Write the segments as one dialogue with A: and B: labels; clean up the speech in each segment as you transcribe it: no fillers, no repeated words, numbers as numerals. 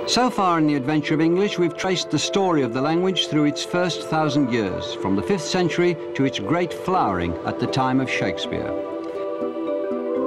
A: So far in the adventure of English, we've traced the story of the language through its first 1,000 years, from the 5th century to its great flowering at the time of Shakespeare.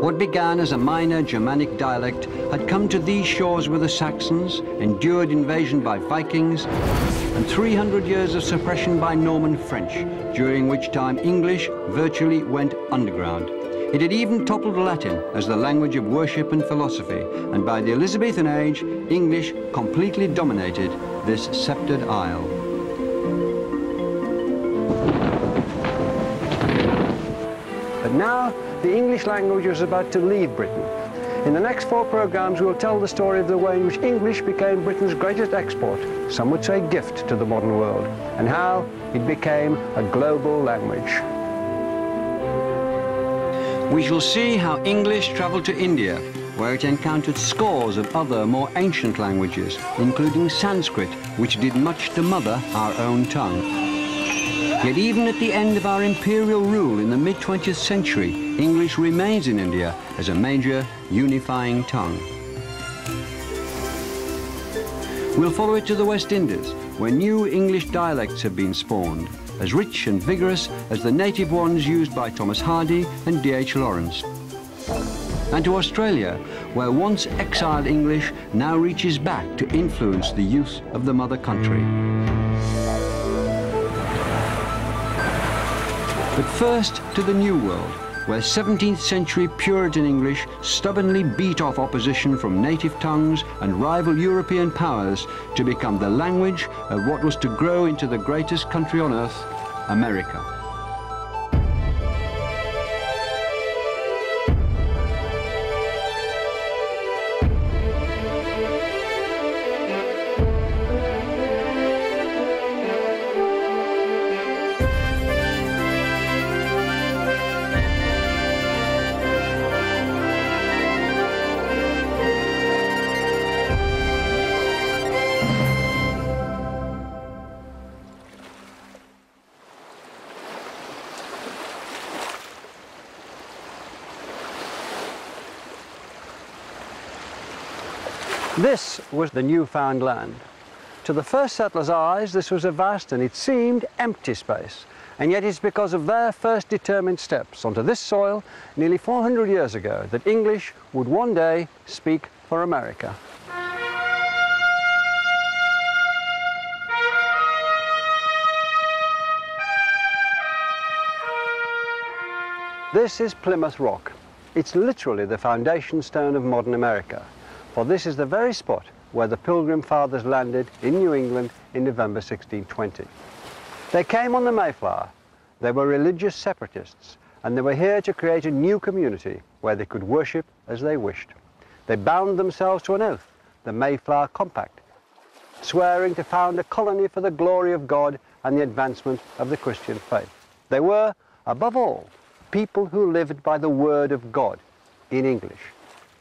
A: What began as a minor Germanic dialect had come to these shores with the Saxons, endured invasion by Vikings, and 300 years of suppression by Norman French, during which time English virtually went underground. It had even toppled Latin as the language of worship and philosophy, and by the Elizabethan age, English completely dominated this sceptred isle. But now, the English language was about to leave Britain. In the next 4 programs, we will tell the story of the way in which English became Britain's greatest export, some would say gift to the modern world, and how it became a global language. We shall see how English travelled to India, where it encountered scores of other more ancient languages, including Sanskrit, which did much to mother our own tongue. Yet even at the end of our imperial rule in the mid-20th century, English remains in India as a major unifying tongue. We'll follow it to the West Indies, where new English dialects have been spawned, as rich and vigorous as the native ones used by Thomas Hardy and D.H. Lawrence. And to Australia, where once exiled English now reaches back to influence the youth of the mother country. But first to the New World, where 17th century Puritan English stubbornly beat off opposition from native tongues and rival European powers to become the language of what was to grow into the greatest country on earth, America. This was the newfound land. To the first settlers' eyes, this was a vast and it seemed empty space. And yet it's because of their first determined steps onto this soil nearly 400 years ago that English would one day speak for America. This is Plymouth Rock. It's literally the foundation stone of modern America. For this is the very spot where the Pilgrim Fathers landed in New England in November 1620. They came on the Mayflower. They were religious separatists, and they were here to create a new community where they could worship as they wished. They bound themselves to an oath, the Mayflower Compact, swearing to found a colony for the glory of God and the advancement of the Christian faith. They were, above all, people who lived by the word of God in English.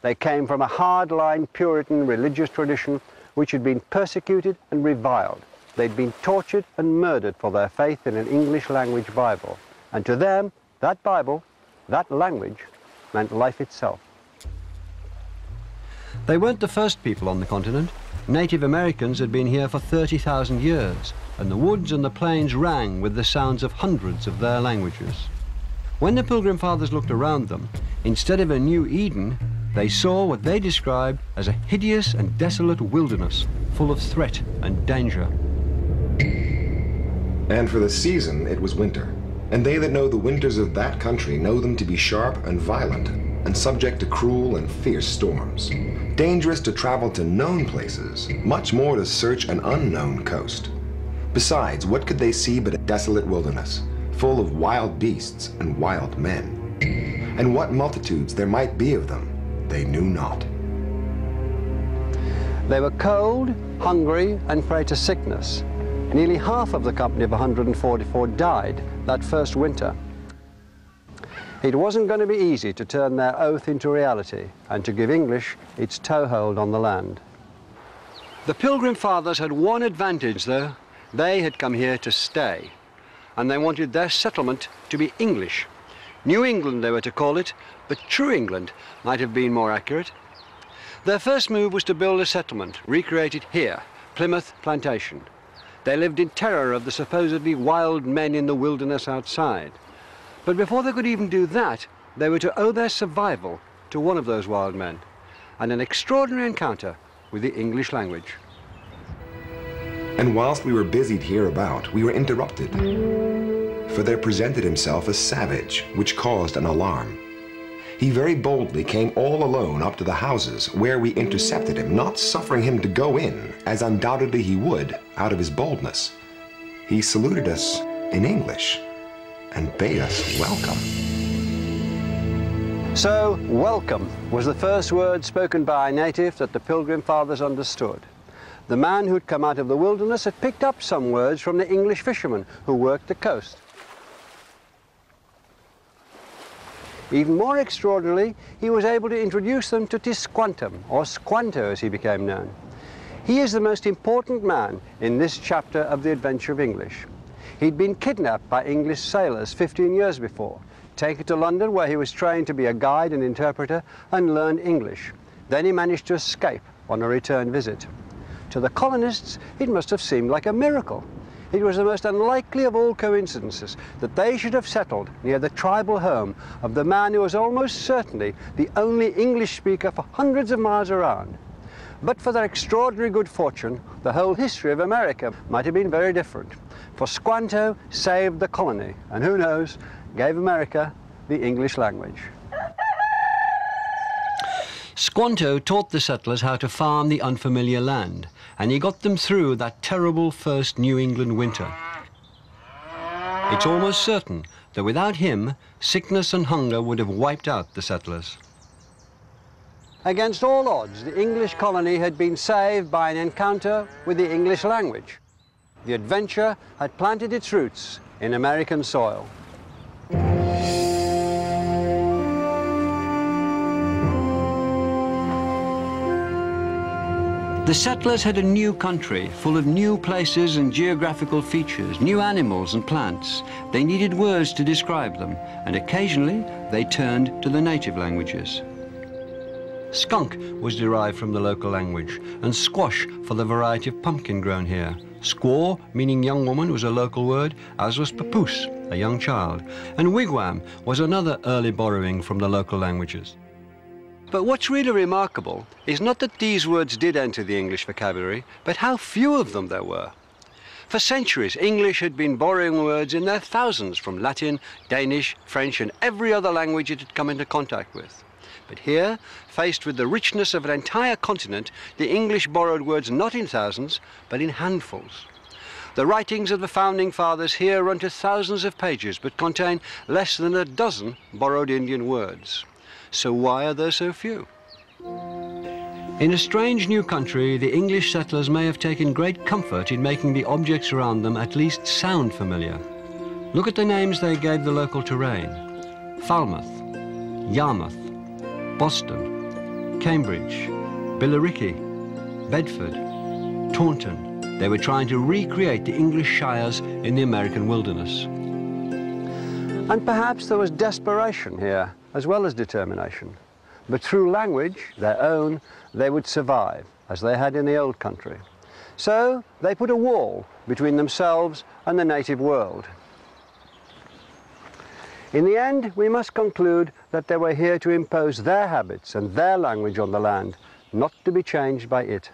A: They came from a hard-line Puritan religious tradition which had been persecuted and reviled. They'd been tortured and murdered for their faith in an English language Bible. And to them, that Bible, that language, meant life itself. They weren't the first people on the continent. Native Americans had been here for 30,000 years, and the woods and the plains rang with the sounds of hundreds of their languages. When the Pilgrim Fathers looked around them, instead of a new Eden, they saw what they described as a hideous and desolate wilderness, full of threat and danger.
B: And for the season, it was winter. And they that know the winters of that country know them to be sharp and violent, and subject to cruel and fierce storms. Dangerous to travel to known places, much more to search an unknown coast. Besides, what could they see but a desolate wilderness, full of wild beasts and wild men? And what multitudes there might be of them, they knew not.
A: They were cold, hungry, and prey to sickness. Nearly half of the company of 144 died that first winter. It wasn't going to be easy to turn their oath into reality and to give English its toehold on the land. The Pilgrim Fathers had one advantage, though. They had come here to stay, and they wanted their settlement to be English. New England, they were to call it, but true England might have been more accurate. Their first move was to build a settlement, recreated here, Plymouth Plantation. They lived in terror of the supposedly wild men in the wilderness outside. But before they could even do that, they were to owe their survival to one of those wild men, and an extraordinary encounter with the English language.
B: And whilst we were busied hereabout, we were interrupted. For there presented himself a savage, which caused an alarm. He very boldly came all alone up to the houses, where we intercepted him, not suffering him to go in, as undoubtedly he would, out of his boldness. He saluted us in English, and bade us welcome.
A: So, welcome was the first word spoken by a native that the Pilgrim Fathers understood. The man who'd come out of the wilderness had picked up some words from the English fishermen who worked the coast. Even more extraordinarily, he was able to introduce them to Tisquantum, or Squanto as he became known. He is the most important man in this chapter of the adventure of English. He'd been kidnapped by English sailors 15 years before, taken to London where he was trained to be a guide and interpreter and learned English. Then he managed to escape on a return visit. To the colonists, it must have seemed like a miracle. It was the most unlikely of all coincidences that they should have settled near the tribal home of the man who was almost certainly the only English speaker for hundreds of miles around. But for their extraordinary good fortune, the whole history of America might have been very different. For Squanto saved the colony, and who knows, gave America the English language. Squanto taught the settlers how to farm the unfamiliar land, and he got them through that terrible first New England winter. It's almost certain that without him, sickness and hunger would have wiped out the settlers. Against all odds, the English colony had been saved by an encounter with the English language. The adventure had planted its roots in American soil. The settlers had a new country, full of new places and geographical features, new animals and plants. They needed words to describe them, and occasionally they turned to the native languages. Skunk was derived from the local language, and squash for the variety of pumpkin grown here. Squaw, meaning young woman, was a local word, as was papoose, a young child. And wigwam was another early borrowing from the local languages. But what's really remarkable is not that these words did enter the English vocabulary, but how few of them there were. For centuries, English had been borrowing words in their thousands from Latin, Danish, French, and every other language it had come into contact with. But here, faced with the richness of an entire continent, the English borrowed words not in thousands, but in handfuls. The writings of the Founding Fathers here run to thousands of pages, but contain less than a dozen borrowed Indian words. So why are there so few? In a strange new country, the English settlers may have taken great comfort in making the objects around them at least sound familiar. Look at the names they gave the local terrain: Falmouth, Yarmouth, Boston, Cambridge, Billericay, Bedford, Taunton. They were trying to recreate the English shires in the American wilderness. And perhaps there was desperation here, as well as determination. But through language, their own, they would survive, as they had in the old country. So they put a wall between themselves and the native world. In the end, we must conclude that they were here to impose their habits and their language on the land, not to be changed by it.